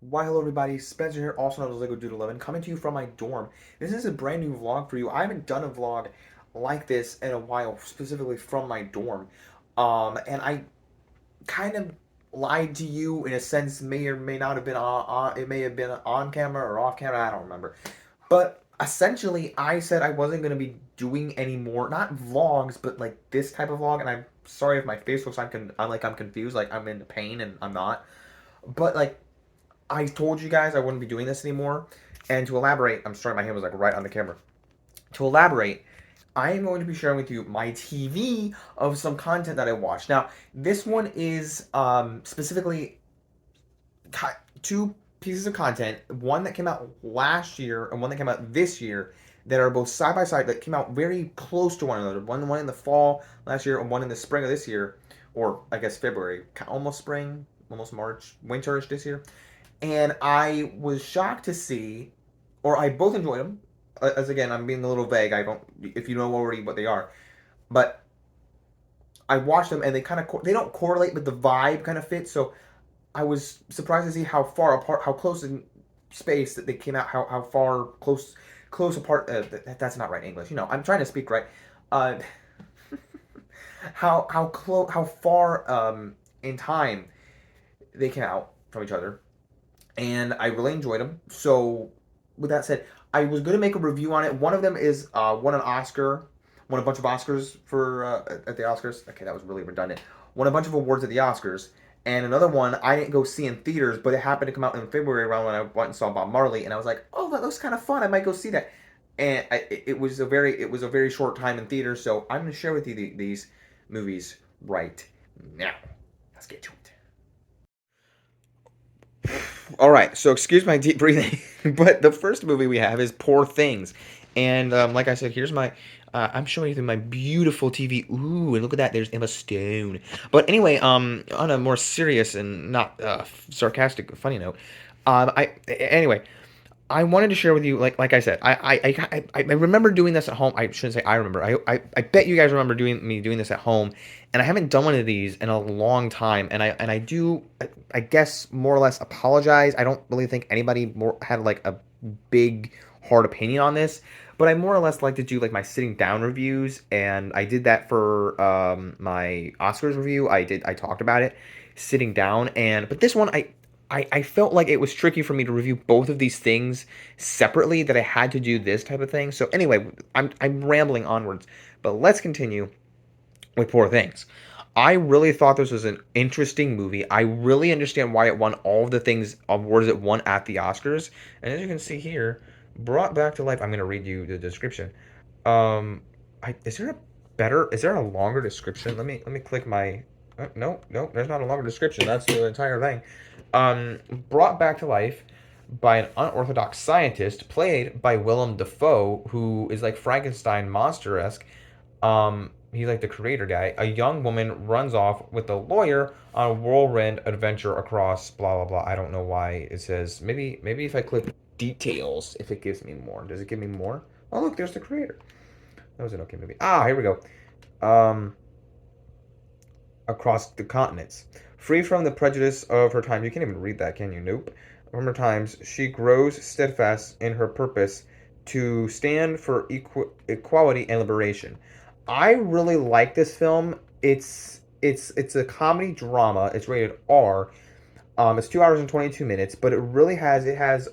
Why, hello everybody, Spencer here, also known as Lego Dude 11, coming to you from my dorm. This is a brand new vlog for you. I haven't done a vlog like this in a while, specifically from my dorm. And I kind of lied to you in a sense, may or may not have been it may have been on camera or off camera, I don't remember. But essentially, I said I wasn't going to be doing any more, not vlogs, but like this type of vlog, and I'm sorry if my face looks I'm confused, like I'm in pain and I'm not. But like I told you guys I wouldn't be doing this anymore. And to elaborate, I'm sorry, my hand was like right on the camera. To elaborate, I am going to be sharing with you my TV of some content that I watched. Now, this one is specifically two pieces of content, one that came out last year and one that came out this year, that are both side by side, that came out very close to one another. One in the fall last year and one in the spring of this year, or I guess February, almost spring, almost March, winterish this year. And I was shocked to see, or I both enjoyed them. As again, I'm being a little vague. I don't, if you know already what they are, but I watched them and they kind of they don't correlate, but the vibe kind of fits. So I was surprised to see how far apart, how close in space that they came out, how far close apart. That's not right English. You know, I'm trying to speak right. Uh, how far in time they came out from each other, and I really enjoyed them. So, with that said, I was going to make a review on it. One of them is won an Oscar, won a bunch of Oscars for at the Oscars. Okay, that was really redundant. Won a bunch of awards at the Oscars, and another one I didn't go see in theaters, but it happened to come out in February around when I went and saw Bob Marley, and I was like, oh, that looks kind of fun. I might go see that. And it was a very short time in theaters, so I'm going to share with you these movies right now. Let's get to it. All right, so excuse my deep breathing, but the first movie we have is Poor Things, and like I said, here's my. I'm showing you through my beautiful TV. Ooh, and look at that. There's Emma Stone. But anyway, on a more serious and not sarcastic, funny note, anyway, I wanted to share with you, like I said, I remember doing this at home. I shouldn't say I remember. I bet you guys remember doing this at home, and I haven't done one of these in a long time. And I do, I guess, more or less apologize. I don't really think anybody more had like a big hard opinion on this, but I more or less like to do like my sitting down reviews, and I did that for my Oscars review. I talked about it sitting down, and but this one I felt like it was tricky for me to review both of these things separately, that I had to do this type of thing. So anyway, I'm rambling onwards, but let's continue with Poor Things. I really thought this was an interesting movie. I really understand why it won all of the things awards it won at the Oscars. And as you can see here, brought back to life. I'm going to read you the description. Um, is there a longer description? Let me click my. No, there's not a longer description. That's the entire thing. Brought back to life by an unorthodox scientist played by Willem Dafoe, who is like Frankenstein monster-esque. He's like the creator guy. A young woman runs off with a lawyer on a whirlwind adventure across blah blah blah. I don't know why it says. Maybe if I click details, if it gives me more. Does it give me more? Oh look, there's the creator. That was an okay movie. Ah, here we go. Um, across the continents. Free from the prejudice of her time. You can't even read that, can you? Nope. From her times, she grows steadfast in her purpose to stand for equality and liberation. I really like this film. It's a comedy drama. It's rated R. It's 2 hours and 22 minutes, but it has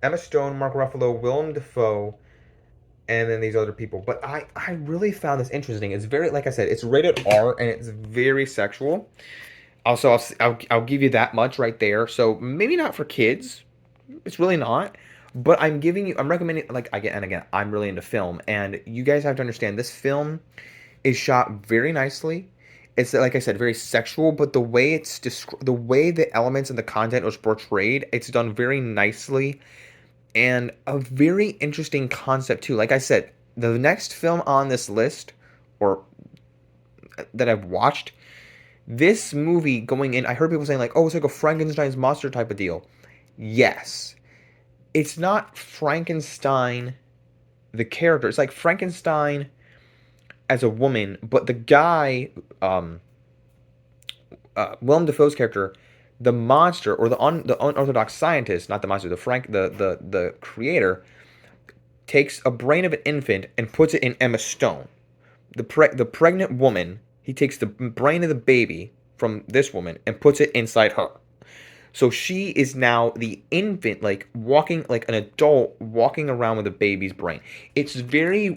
Emma Stone, Mark Ruffalo, Willem Dafoe, and then these other people. But I really found this interesting. It's very, like I said, it's rated R and it's very sexual. Also, I'll give you that much right there. So maybe not for kids. It's really not. But I'm recommending, like, again, I'm really into film. And you guys have to understand, this film is shot very nicely. It's, like I said, very sexual, but the way the elements and the content was portrayed, it's done very nicely, and a very interesting concept too. Like I said, the next film on this list, or that I've watched, this movie going in, I heard people saying like, "Oh, it's like a Frankenstein's monster type of deal." Yes, it's not Frankenstein the character. It's like Frankenstein as a woman, but the guy, Willem Dafoe's character, the monster or the unorthodox scientist, not the monster, the creator takes a brain of an infant and puts it in Emma Stone, the pregnant woman. He takes the brain of the baby from this woman and puts it inside her. So she is now the infant, like walking like an adult walking around with a baby's brain. It's very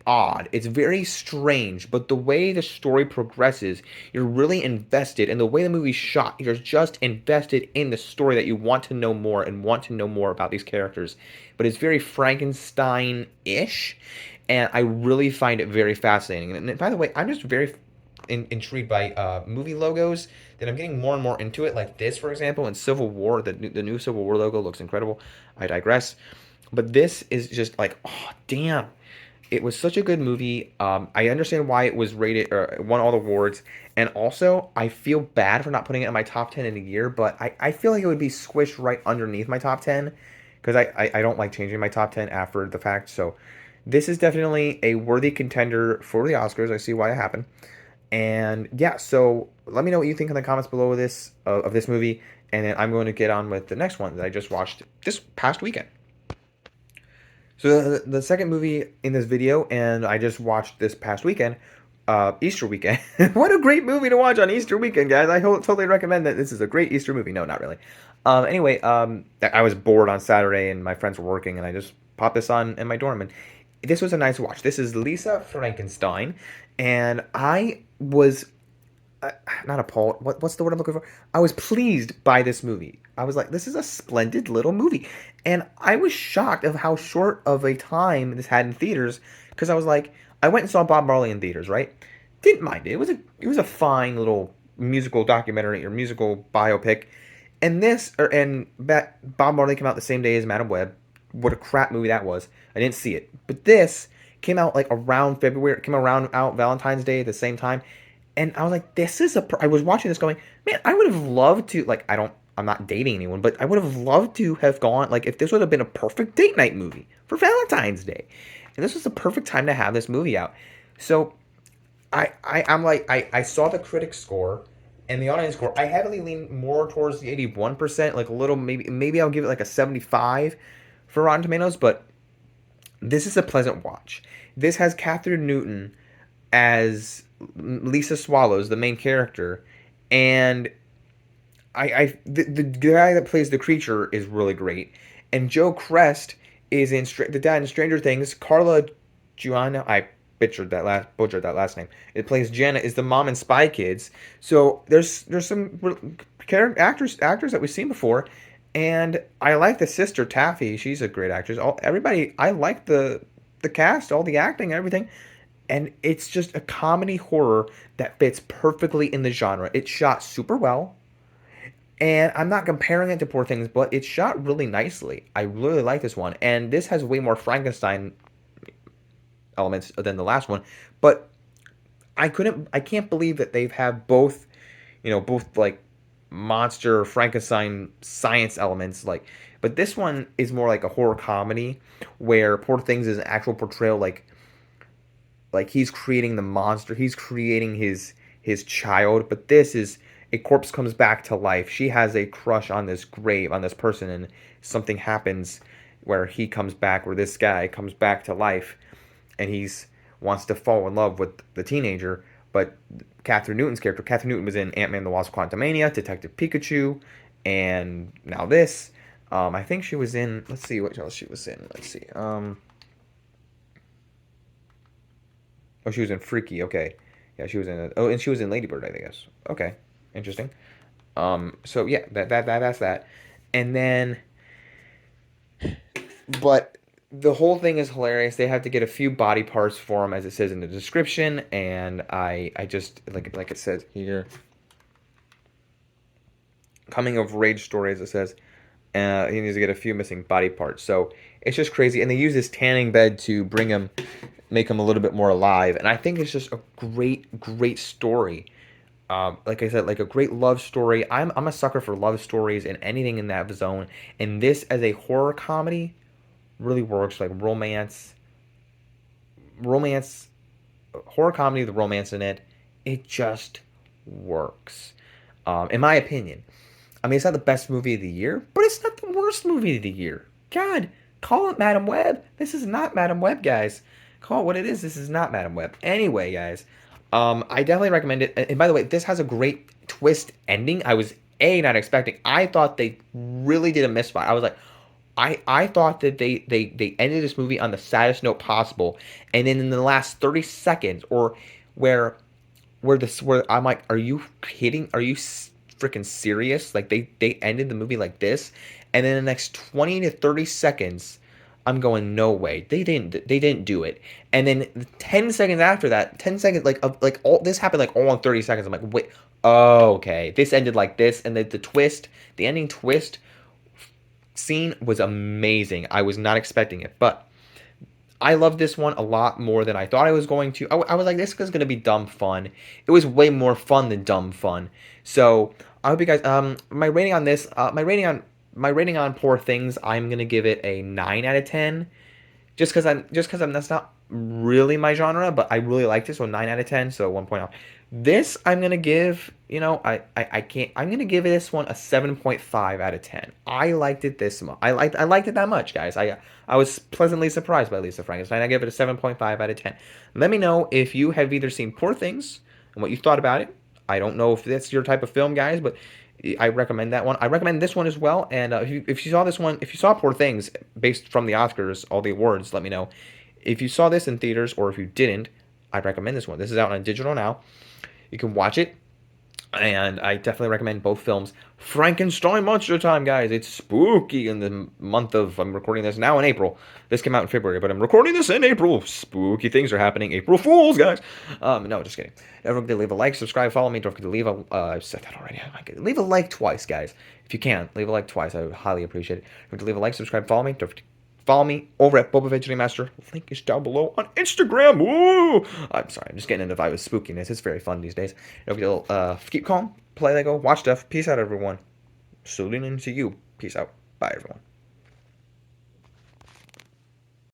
odd. It's very strange, but the way the story progresses, you're really invested, and the way the movie's shot, you're just invested in the story that you want to know more and want to know more about these characters. But it's very Frankenstein-ish, and I really find it very fascinating. And by the way, I'm just very intrigued by movie logos that I'm getting more and more into it. Like this, for example, in Civil War, the new Civil War logo looks incredible. I digress. But this is just like, oh, damn. It was such a good movie. I understand why it was rated or won all the awards. And also, I feel bad for not putting it in my top 10 in a year, but I feel like it would be squished right underneath my top 10 because I don't like changing my top 10 after the fact. So this is definitely a worthy contender for the Oscars. I see why it happened. And yeah, so let me know what you think in the comments below of this movie, and then I'm going to get on with the next one that I just watched this past weekend. So the second movie in this video, and I just watched this past weekend, Easter weekend. What a great movie to watch on Easter weekend, guys! Totally recommend that. This is a great Easter movie. No, not really. Anyway, I was bored on Saturday, and my friends were working, and I just popped this on in my dorm, and this was a nice watch. This is Lisa Frankenstein, and I was not appalled. What's the word I'm looking for? I was pleased by this movie. I was like, this is a splendid little movie, and I was shocked of how short of a time this had in theaters. Because I was like, I went and saw Bob Marley in theaters, right? Didn't mind it. It was a fine little musical documentary or musical biopic, and Bob Marley came out the same day as Madam Web. What a crap movie that was. I didn't see it, but this came out like around February. It came around out Valentine's Day at the same time, and I was like, this is I was watching this going, man, I would have loved to, like, I'm not dating anyone, but I would have loved to have gone, like, if this would have been a perfect date night movie for Valentine's Day. And this was the perfect time to have this movie out. So, I'm like, I saw the critic score and the audience score. I heavily lean more towards the 81%, like a little, maybe I'll give it like a 75 for Rotten Tomatoes, but this is a pleasant watch. This has Catherine Newton as Lisa Swallows, the main character, and the guy that plays the creature is really great, and Joe Crest is in the dad in Stranger Things. Carla Giovanna, I butchered that last name. It plays Janet, is the mom in Spy Kids. So there's some actors that we've seen before, and I like the sister Taffy. She's a great actress. Everybody, I like the cast, all the acting, everything. And it's just a comedy horror that fits perfectly in the genre. It's shot super well, and I'm not comparing it to Poor Things, but it's shot really nicely. I really like this one, and this has way more Frankenstein elements than the last one. But I can't believe that they've had both, both like monster Frankenstein science elements, like. But this one is more like a horror comedy, where Poor Things is an actual portrayal, like he's creating the monster, he's creating his child, but this is a corpse comes back to life. She has a crush on this grave, on this person, and something happens where he comes back, where this guy comes back to life, and he's wants to fall in love with the teenager. But Catherine Newton was in Ant-Man the Wasp: Quantumania, Detective Pikachu, and now this. I think she was in, let's see what else she was in. Let's see. Oh, she was in Freaky. Okay, yeah, she was in it. Oh, and she was in Lady Bird, I guess. Okay, interesting. So yeah, that's that. And then, but the whole thing is hilarious. They have to get a few body parts for him, as it says in the description, and I just like it says here, coming of age story, as it says. He needs to get a few missing body parts. So it's just crazy, and they use this tanning bed to make him a little bit more alive. And I think it's just a great story. Like I said, like a great love story. I'm a sucker for love stories and anything in that zone. And this, as a horror comedy, really works. Like romance, horror comedy with romance in it. It just works, in my opinion. I mean, it's not the best movie of the year, but it's not the worst movie of the year. God, call it Madam Web. This is not Madam Web, guys. Call it what it is. This is not Madam Web. Anyway, guys, I definitely recommend it. And by the way, this has a great twist ending. I was not expecting. I thought they really did a misfire. I was like, I thought that they ended this movie on the saddest note possible, and then in the last 30 seconds, or where where I'm like, are you kidding? Are you freaking serious? Like they ended the movie like this, and then the next 20 to 30 seconds, I'm going, no way. They didn't do it. And then 10 seconds after that, 10 seconds like all this happened like all in 30 seconds. I'm like, wait, oh, okay. This ended like this, and the twist, the ending twist scene was amazing. I was not expecting it, but I loved this one a lot more than I thought I was going to. I was like, this is going to be dumb fun. It was way more fun than dumb fun. So I hope you guys. My rating on this. My rating on Poor Things. I'm gonna give it a 9 out of 10. Just because I'm that's not really my genre, but I really liked it, so 9 out of 10, so 1 point off. This I'm gonna give, I can't. I'm gonna give this one a 7.5 out of 10. I liked it this much. I liked it that much, guys. I was pleasantly surprised by Lisa Frankenstein. I give it a 7.5 out of 10. Let me know if you have either seen Poor Things and what you thought about it. I don't know if that's your type of film, guys, but I recommend that one. I recommend this one as well. And if you saw this one, if you saw Poor Things based from the Oscars, all the awards, let me know. If you saw this in theaters or if you didn't, I'd recommend this one. This is out on digital now. You can watch it, and I definitely recommend both films. Frankenstein Monster Time, guys. It's spooky in the month of. I'm recording this now in April. This came out in February, but I'm recording this in April. Spooky things are happening. April Fools, guys. No, just kidding. Don't forget to leave a like, subscribe, follow me. Don't forget to leave a. I've said that already. Oh my God. Leave a like twice, guys. If you can, leave a like twice. I would highly appreciate it. Don't forget to leave a like, subscribe, follow me. Don't forget to follow me over at Boba Fett Master. Link is down below on Instagram. Woo! I'm sorry, I'm just getting into the vibe of spookiness. It's very fun these days. Don't forget to keep calm, play Lego, watch stuff. Peace out, everyone. Saluting to you. Peace out. Bye, everyone.